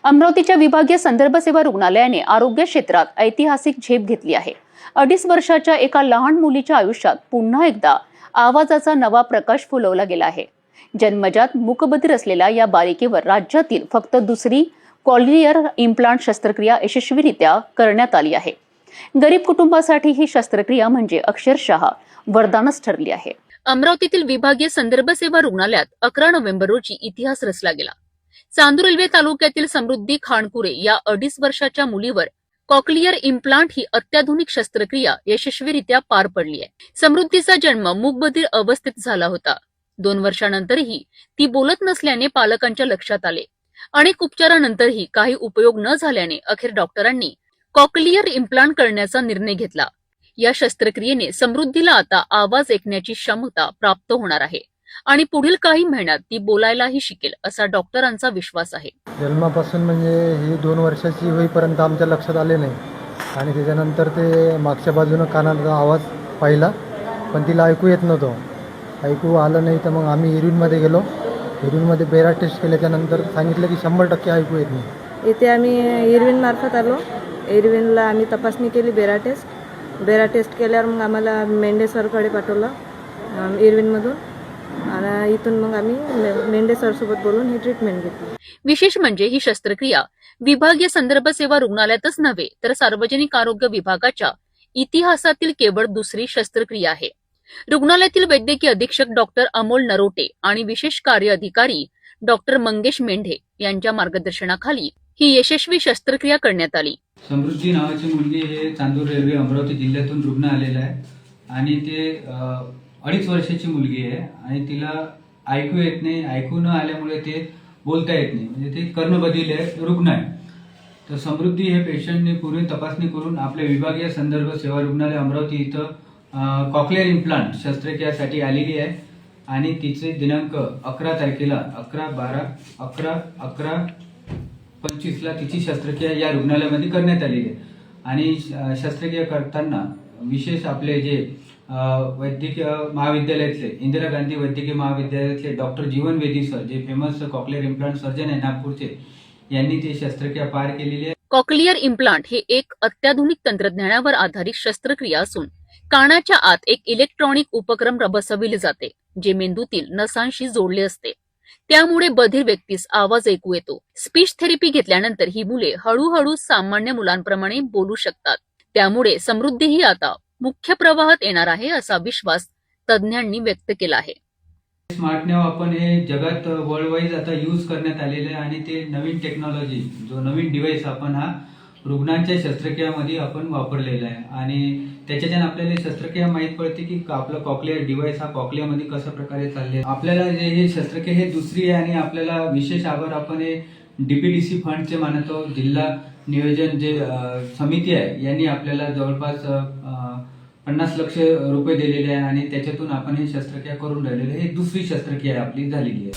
अमरावतीच्या विभागीय संदर्भ सेवा रुग्णालयाने आरोग्य क्षेत्रात ऐतिहासिक झेप घेतली आहे। 2.5 वर्षाच्या एका लहान मुलीच्या आयुष्यात पुन्हा एकदा आवाजाचा नवा प्रकाश फुलवला गेला आहे। जन्मजात मूकबधीर असलेल्या या बालिकेवर राज्यातील फक्त दुसरी कॉक्लिअर इम्प्लांट शस्त्रक्रिया यशस्वीरित्या करण्यात आली आहे। गरीब कुटुंबासाठी ही शस्त्रक्रिया म्हणजे अक्षरशः वरदानच ठरली आहे। अमरावतीतील विभागीय संदर्भ सेवा रुग्णालयात 11 नोव्हेंबर रोजी इतिहास रचला गेला। चांदूर रेल्वे तालुक्यातील समृद्धी खानकुरे या 2.5 वर्षाच्या मुलीवर कॉक्लिअर इम्प्लांट ही अत्याधुनिक शस्त्रक्रिया यशस्वीरित्या पार पडली आहे। समृद्धीचा जन्म मूकबधीर अवस्थेत झाला होता। 2 वर्षांनंतरही ती बोलत नसल्याने पालकांच्या लक्षात आले। अनेक उपचारानंतरही काही उपयोग न झाल्याने अखेर डॉक्टरांनी कॉक्लिअर इम्प्लांट करण्याचा निर्णय घेतला। या शस्त्रक्रियेने समृद्धीला आता आवाज ऐकण्याची क्षमता प्राप्त होणार आहे आणि पुढील काही महिन्यात ती बोलायलाही शिकेल असा डॉक्टरांचा विश्वास आहे। जन्मापासून म्हणजे ही 2 वर्षाची होईपर्यंत आमच्या लक्षात आले नाही आणि त्याच्यानंतर ते मागच्या बाजूनं कानाचा आवाज पाहिला, पण तिला ऐकू येत नव्हतं। ऐकू आलं नाही तर मग आम्ही इरविनमध्ये गेलो। इरविनमध्ये बेरा टेस्ट केल्याच्यानंतर सांगितलं की 100% ऐकू येत नाही। इथे आम्ही इरविन मार्फत आलो। इरविनला आम्ही तपासणी केली, बेरा टेस्ट केल्यावर मग आम्हाला मेंढे सरकडे पाठवलं इरविनमधून आणि इथून मग आम्ही मेंढे सरसोबत बोलून ही ट्रीटमेंट घेतली। विशेष म्हणजे ही शस्त्रक्रिया विभागीय संदर्भ सेवा रुग्णालयातच नव्हे तर सार्वजनिक आरोग्य विभागाच्या इतिहासातील केवळ दुसरी शस्त्रक्रिया आहे। रुग्णालयातील वैद्यकीय अधीक्षक डॉक्टर अमोल नरोटे आणि विशेष कार्य अधिकारी डॉक्टर मंगेश मेंढे यांच्या मार्गदर्शनाखाली ही यशस्वी शस्त्रक्रिया करण्यात आली। समृद्धी नावाची मुलगी हे चांदूर रेल्वे अमरावती जिल्ह्यातून रुग्ण आलेला आहे आणि ते 2.5 वर्षाची मुलगी आहे आणि तिला ऐकू येत नाही। ऐकू न आल्यामुळे ते बोलता येत नाही, म्हणजे ते कर्णबधिर रुग्ण आहे। तर समृद्धी हे पेशंटने पूर्वी तपासणी करून आपल्या विभागीय संदर्भ सेवा रुग्णालय अमरावती इथं कॉक्लिअर इम्प्लांट शस्त्रक्रियासाठी आलेली आहे आणि तिचे दिनांक 11 तारखेला 11/12/11/25ला तिची शस्त्रक्रिया या रुग्णालयामध्ये करण्यात आलेली आहे। आणि शस्त्रक्रिया करताना विशेष आपले जे वैद्यकीय महाविद्यालयातले इंदिरा गांधी वैद्यकीय महाविद्यालयातले डॉक्टर जीवन वेदी सर, जे फेमस कॉक्लिअर इम्प्लांट सर्जन आहे नागपूरचे, यांनी ती शस्त्रक्रिया पार केलेली आहे। कॉक्लिअर इम्प्लांट हे एक अत्याधुनिक तंत्रज्ञानावर आधारित शस्त्रक्रिया असून कानाच्या आत एक इलेक्ट्रॉनिक उपकरण बसविले जाते जे मेंदूतील नसांशी जोडले असते। त्यामुळे बधिर व्यक्तीस आवाज ऐकू येतो। स्पीच थेरपी घेतल्यानंतर ही मुले हळूहळू सामान्य मुलांप्रमाणे बोलू शकतात। त्यामुळे समृद्धीही आता मुख्य प्रवाहात येणार आहे असा विश्वास तज्ञांनी व्यक्त केला आहे। स्मार्ट नॅव आपण हे जगात वर्ल्ड वाईज आता यूज करण्यात आलेले आहे आणि ते नवीन टेक्नॉलॉजी, जो नवीन डिव्हाइस आपण हा रुग्णांच्या शस्त्रक्रियामध्ये आपण वापरलेला आहे आणि त्याच्याने आपल्याला शस्त्रक्रिया माहीत पडते की आपलं कॉक्लिअर डिव्हाइस हा कॉक्लियामध्ये कशा प्रकारे चालले। आपल्याला जे हे शस्त्रक्रिया हे दुसरी आहे आणि आपल्याला विशेष आभार आपण हे DPDC फंडचे मानतो, जिल्हा नियोजन जे समिती आहे यांनी आपल्याला जवळपास 50 लाख रुपये दिलेले आहे आणि त्याच्यातून आपण हे शस्त्रक्रिया करून राहिलेले। हे दुसरी शस्त्रक्रिया आपली झालेली आहे।